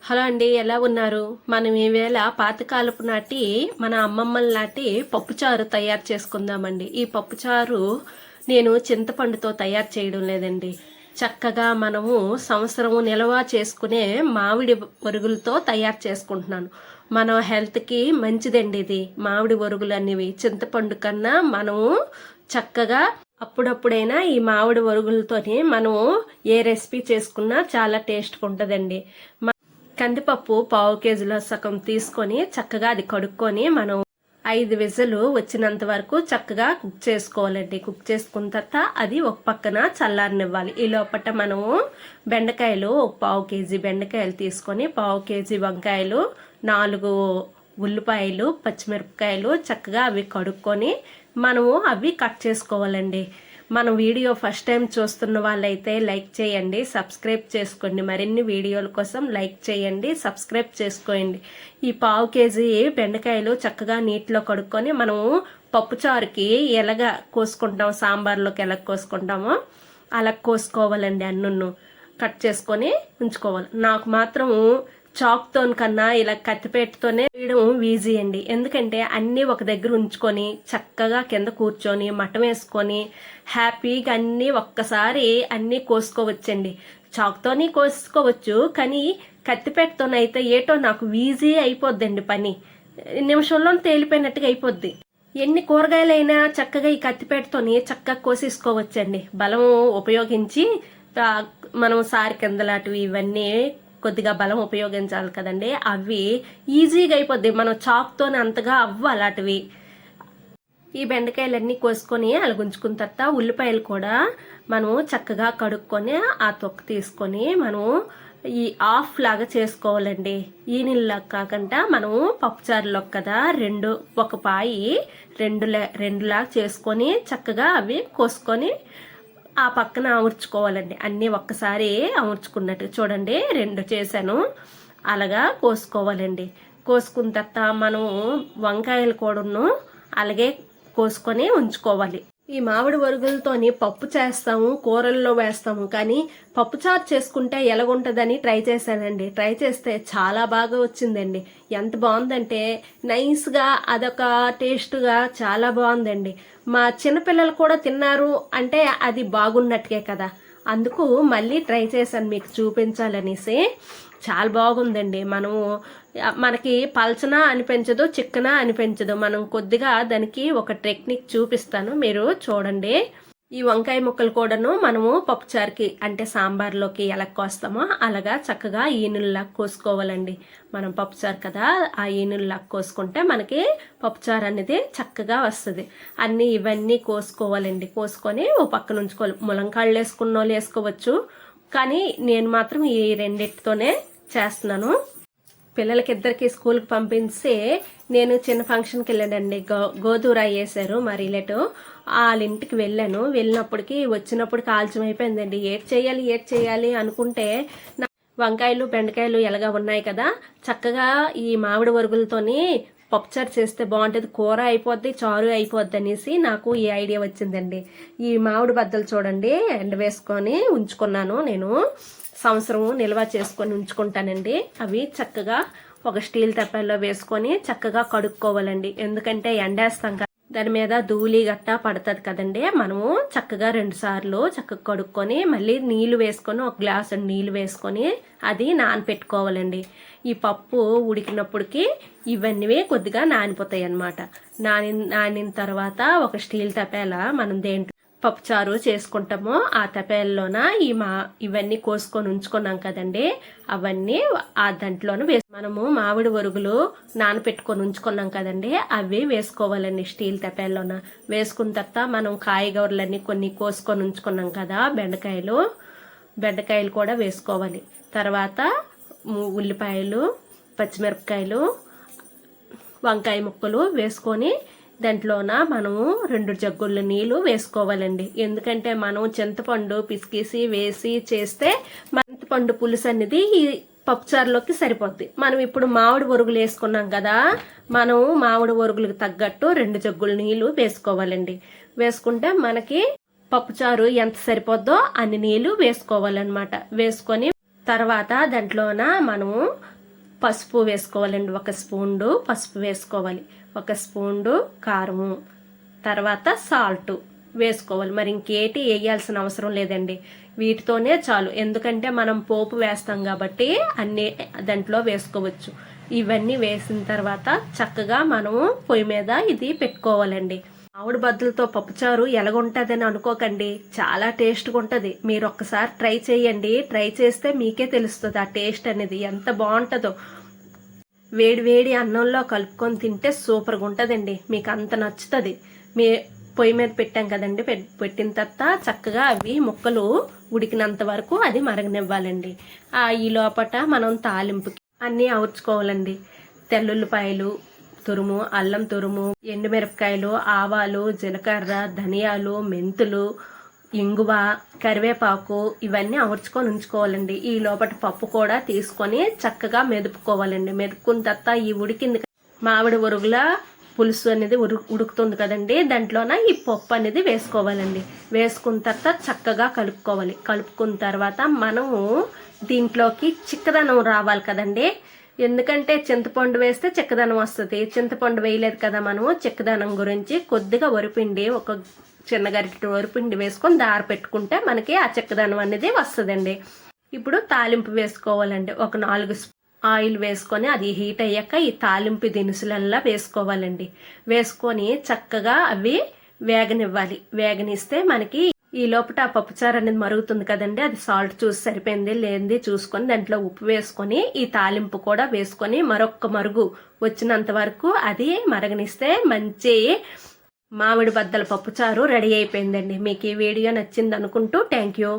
Hello అండి, ఎలా ఉన్నారు? మనం ఈవేళ పాతకాలపు నాటి మన అమ్మమ్మల నాటి పప్పుచారు తయారు చేసుకుందామండి. ఈ పప్పుచారు నేను చింతపండుతో తయారు చేయడం లేదండి. చక్కగా మనము సంవత్సరం నిల్వ చేసుకునే మామిడి వరుగులతో తయారు చేసుకుంటున్నాను. మన హెల్త్కి మంచిదండి ఇది. మామిడి వరుగులు అనేవి చింతపండు కన్నా మనము చక్కగా అప్పుడప్పుడైనా ఈ మామిడి వరుగులతోని మనము ఏ రెసిపీ చేసుకున్నా చాలా టేస్ట్గా ఉంటుందండి. కందిపప్పు పావు కేజీలో సగం తీసుకొని చక్కగా అది కడుక్కొని మనం 5 విజిల్లు వచ్చినంత వరకు చక్కగా కుక్ చేసుకోవాలండి. కుక్ చేసుకున్న తర్వాత అది ఒక పక్కన చల్లారనివ్వాలి. ఈ లోపల మనము బెండకాయలు ఒక పావు కేజీ బెండకాయలు తీసుకొని పావు కేజీ వంకాయలు 4 ఉల్లిపాయలు పచ్చిమిరపకాయలు చక్కగా అవి కడుక్కొని మనము అవి కట్ చేసుకోవాలండి. మన వీడియో ఫస్ట్ టైం చూస్తున్న వాళ్ళైతే లైక్ చేయండి, సబ్స్క్రైబ్ చేసుకోండి. మరిన్ని వీడియోల కోసం లైక్ చేయండి, సబ్స్క్రైబ్ చేసుకోండి. ఈ పావు కేజీ బెండకాయలు చక్కగా నీటిలో కడుక్కొని మనము పప్పుచారుకి ఎలాగ కోసుకుంటాం, సాంబార్లోకి ఎలా కోసుకుంటామో అలా కోసుకోవాలండి. అన్నును కట్ చేసుకొని ఉంచుకోవాలి. నాకు మాత్రం చాక్తో కన్నా ఇలా కత్తిపేటతోనే వేయడం ఈజీ అండి. ఎందుకంటే అన్నీ ఒక దగ్గర ఉంచుకొని చక్కగా కింద కూర్చొని మటం వేసుకొని హ్యాపీగా అన్నీ ఒక్కసారి అన్నీ కోసుకోవచ్చండి. చాక్తోని కోసుకోవచ్చు, కానీ కత్తిపేటతోనైతే ఏటో నాకు ఈజీ అయిపోద్దండి. పని నిమిషంలో తేలిపోయినట్టుగా అయిపోద్ది. ఎన్ని కూరగాయలైనా చక్కగా ఈ కత్తిపేటతోని చక్కగా కోసేసుకోవచ్చండి. బలం ఉపయోగించి మనం సారి కిందలాంటివి ఇవన్నీ కొద్దిగా బలం ఉపయోగించాలి కదండి. అవి ఈజీగా అయిపోద్ది. మనం చాక్తోనే అంతగా అలాంటివి. ఈ బెండకాయలన్నీ కోసుకొని అలగుంచుకున్న తర్వాత ఉల్లిపాయలు కూడా మనం చక్కగా కడుక్కొని ఆ తొక్క తీసుకొని మనం ఈ ఆఫ్ లాగా చేసుకోవాలండి. ఈ నీళ్ళలాగా కాకుండా మనము పప్పుచారులో కదా ఒక పాయి రెండులాగా చేసుకొని చక్కగా అవి కోసుకొని ఆ పక్కన అమర్చుకోవాలండి. అన్నీ ఒక్కసారి అమర్చుకున్నట్టు చూడండి. 2 చేశాను. అలాగా కోసుకోవాలండి. కోసుకున్న తర్వాత మనం వంకాయలు కూడాను అలాగే కోసుకొని ఉంచుకోవాలి. ఈ మామిడి వరుగులతోని పప్పు చేస్తాము, కూరల్లో వేస్తాము, కానీ పప్పుచారు చేసుకుంటే ఎలాగుంటుందని ట్రై చేశానండి. ట్రై చేస్తే చాలా బాగా వచ్చిందండి. ఎంత బాగుందంటే నైస్గా అదొక టేస్ట్గా చాలా బాగుందండి. మా చిన్నపిల్లలు కూడా తిన్నారు అంటే అది బాగున్నట్టుకే కదా. అందుకు మళ్ళీ ట్రై చేశాను మీకు చూపించాలనేసి. చాలా బాగుందండి. మనకి పల్చనా అనిపించదు, చిక్కనా అనిపించదు. మనం కొద్దిగా దానికి ఒక టెక్నిక్ చూపిస్తాను, మీరు చూడండి. ఈ వంకాయ ముక్కలు కూడాను మనము పప్పుచారుకి అంటే సాంబార్లోకి ఎలా కోస్తామో అలాగా చక్కగా ఈనుల్లాగా కోసుకోవాలండి. మనం పప్పుచారు కదా, ఆ ఈనుల్లాగా కోసుకుంటే మనకి పప్పుచారు అనేది చక్కగా వస్తుంది. ఇవన్నీ కోసుకోవాలండి. కోసుకొని ఓ పక్కన ఉంచుకోవాలి. ములంకాళ్ళు వేసుకున్న వాళ్ళు వేసుకోవచ్చు, కానీ నేను మాత్రం ఈ రెండిటితోనే చేస్తున్నాను. పిల్లలకి ఇద్దరికి స్కూల్కి పంపిస్తే నేను చిన్న ఫంక్షన్కి వెళ్ళానండి. గోధుర వేసారు మా రిలేటివ్. వాళ్ళ ఇంటికి వెళ్ళాను. వెళ్ళినప్పటికి వచ్చినప్పటికి ఆలస్యం అయిపోయిందండి. ఏడ్ చేయాలి అనుకుంటే వంకాయలు బెండకాయలు ఎలాగా ఉన్నాయి కదా, చక్కగా ఈ మామిడి వరుగులతోని పప్పుచారు చేస్తే బాగుంటుంది. కూర అయిపోద్ది, చారు అయిపోద్ది అనేసి నాకు ఈ ఐడియా వచ్చిందండి. ఈ మామిడి బద్దలు చూడండి ఎండ వేసుకొని ఉంచుకున్నాను. నేను సంవత్సరం నిల్వ చేసుకొని ఉంచుకుంటానండి. అవి చక్కగా ఒక స్టీల్ తప్పెల్లో వేసుకొని చక్కగా కడుక్కోవాలండి. ఎందుకంటే ఎండేస్తాం కదా, దాని మీద ధూళి గట్టా పడుతుంది కదండి. మనము చక్కగా 2 సార్లు చక్కగా కడుక్కొని మళ్ళీ నీళ్లు వేసుకొని ఒక గ్లాసు నీళ్లు వేసుకొని అది నానపెట్టుకోవాలండి. ఈ పప్పు ఉడికినప్పటికి ఇవన్నీ కొద్దిగా నానిపోతాయి అన్నమాట. నానిన తర్వాత ఒక స్టీల్ తపేలా మనం దేంట్లో పప్పుచారు చేసుకుంటామో ఆ తపేల్లోన ఇవన్నీ కోసుకొని ఉంచుకున్నాం కదండి, అవన్నీ ఆ దాంట్లోనూ మనము మామిడి వరుగులు నానపెట్టుకొని ఉంచుకున్నాం కదండి, అవి వేసుకోవాలండి స్టీల్ తపేల్లోన. వేసుకున్న తర్వాత మనం కాయగూరలన్నీ కొన్ని కోసుకొని ఉంచుకున్నాం కదా, బెండకాయలు కూడా వేసుకోవాలి. తర్వాత ఉల్లిపాయలు పచ్చిమిరపకాయలు వంకాయ ముక్కలు వేసుకొని దాంట్లోన మనము 2 జగ్గుల నీళ్ళు వేసుకోవాలండి. ఎందుకంటే మనం చింతపండు పిసికేసి వేసి చేస్తే చింతపండు పులుసు అనేది ఈ పప్పుచారులోకి సరిపోద్ది. మనం ఇప్పుడు మామిడి వరుగులు వేసుకున్నాం కదా, మనం మామిడి వరుగులకు తగ్గట్టు 2 జగ్గుల నీళ్ళు వేసుకోవాలండి. వేసుకుంటే మనకి పప్పుచారు ఎంత సరిపోద్దో అన్ని నీళ్ళు వేసుకోవాలన్నమాట. వేసుకొని తర్వాత దాంట్లోన మనము పసుపు వేసుకోవాలండి, 1 స్పూన్ పసుపు వేసుకోవాలి, 1 స్పూన్ కారము, తర్వాత సాల్ట్ వేసుకోవాలి. మరి ఇంకేటి వేయాల్సిన అవసరం లేదండి, వీటితోనే చాలు. ఎందుకంటే మనం పోపు వేస్తాం కాబట్టి అన్నీ దాంట్లో వేసుకోవచ్చు. ఇవన్నీ వేసిన తర్వాత చక్కగా మనము పొయ్యి మీద ఇది పెట్టుకోవాలండి. మామిడి బద్దలతో పప్పుచారు ఎలాగుంటుందని అనుకోకండి, చాలా టేస్ట్గా ఉంటుంది. మీరు ఒక్కసారి ట్రై చేయండి, ట్రై చేస్తే మీకే తెలుస్తుంది ఆ టేస్ట్ అనేది ఎంత బాగుంటుందో. వేడి వేడి అన్నంలో కలుపుకొని తింటే సూపర్గా ఉంటుందండి, మీకు అంత నచ్చుతుంది. మీ పొయ్యి మీద పెట్టాం కదండి, పెట్టిన తర్వాత చక్కగా అవి ముక్కలు ఉడికినంత వరకు అది మరగనివ్వాలండి. ఈ లోపట మనం తాలింపుకి అన్నీ అవర్చుకోవాలండి. తెల్లుల్లిపాయలు తురుము, అల్లం తురుము, ఎండుమిరపకాయలు, ఆవాలు, జీలకర్ర, ధనియాలు, మెంతులు, ఇంగువ, కరివేపాకు ఇవన్నీ అమర్చుకొని ఉంచుకోవాలండి. ఈ లోపల పప్పు కూడా తీసుకొని చక్కగా మెదుపుకోవాలండి. మెదుపుకున్న తర్వాత ఈ ఉడికింది మామిడి ఒరుగుల పులుసు అనేది ఉడుకుతుంది కదండి, దాంట్లోన ఈ పప్పు అనేది వేసుకోవాలండి. వేసుకున్న తర్వాత చక్కగా కలుపుకోవాలి. కలుపుకున్న తర్వాత మనము దీంట్లోకి చిక్కదనం రావాలి కదండి, ఎందుకంటే చింతపండు వేస్తే చిక్కదనం వస్తుంది. చింతపండు వేయలేదు కదా మనము. చిక్కదనం గురించి కొద్దిగా వరిపిండి, ఒక చిన్న గరిటె వరిపిండి వేసుకొని దారి పెట్టుకుంటే మనకి ఆ చిక్కదనం అనేది వస్తుందండి. ఇప్పుడు తాలింపు వేసుకోవాలండి. ఒక 4 ఆయిల్ వేసుకొని అది హీట్ అయ్యాక ఈ తాలింపు దినుసులల్లా వేసుకోవాలండి. వేసుకొని చక్కగా అవి వేగనివ్వాలి. వేగనిస్తే మనకి ఈ లోపల ఆ పప్పుచారు అనేది మరుగుతుంది కదండి, అది సాల్ట్ చూసి సరిపోయింది లేనిది చూసుకొని దాంట్లో ఉప్పు వేసుకొని ఈ తాలింపు కూడా వేసుకొని మరొక్క మరుగు వచ్చినంత వరకు అది మరగనిస్తే మంచి మామిడి బద్దల పప్పుచారు రెడీ అయిపోయిందండి. మీకు ఈ వీడియో నచ్చింది అనుకుంటూ థ్యాంక్ యూ.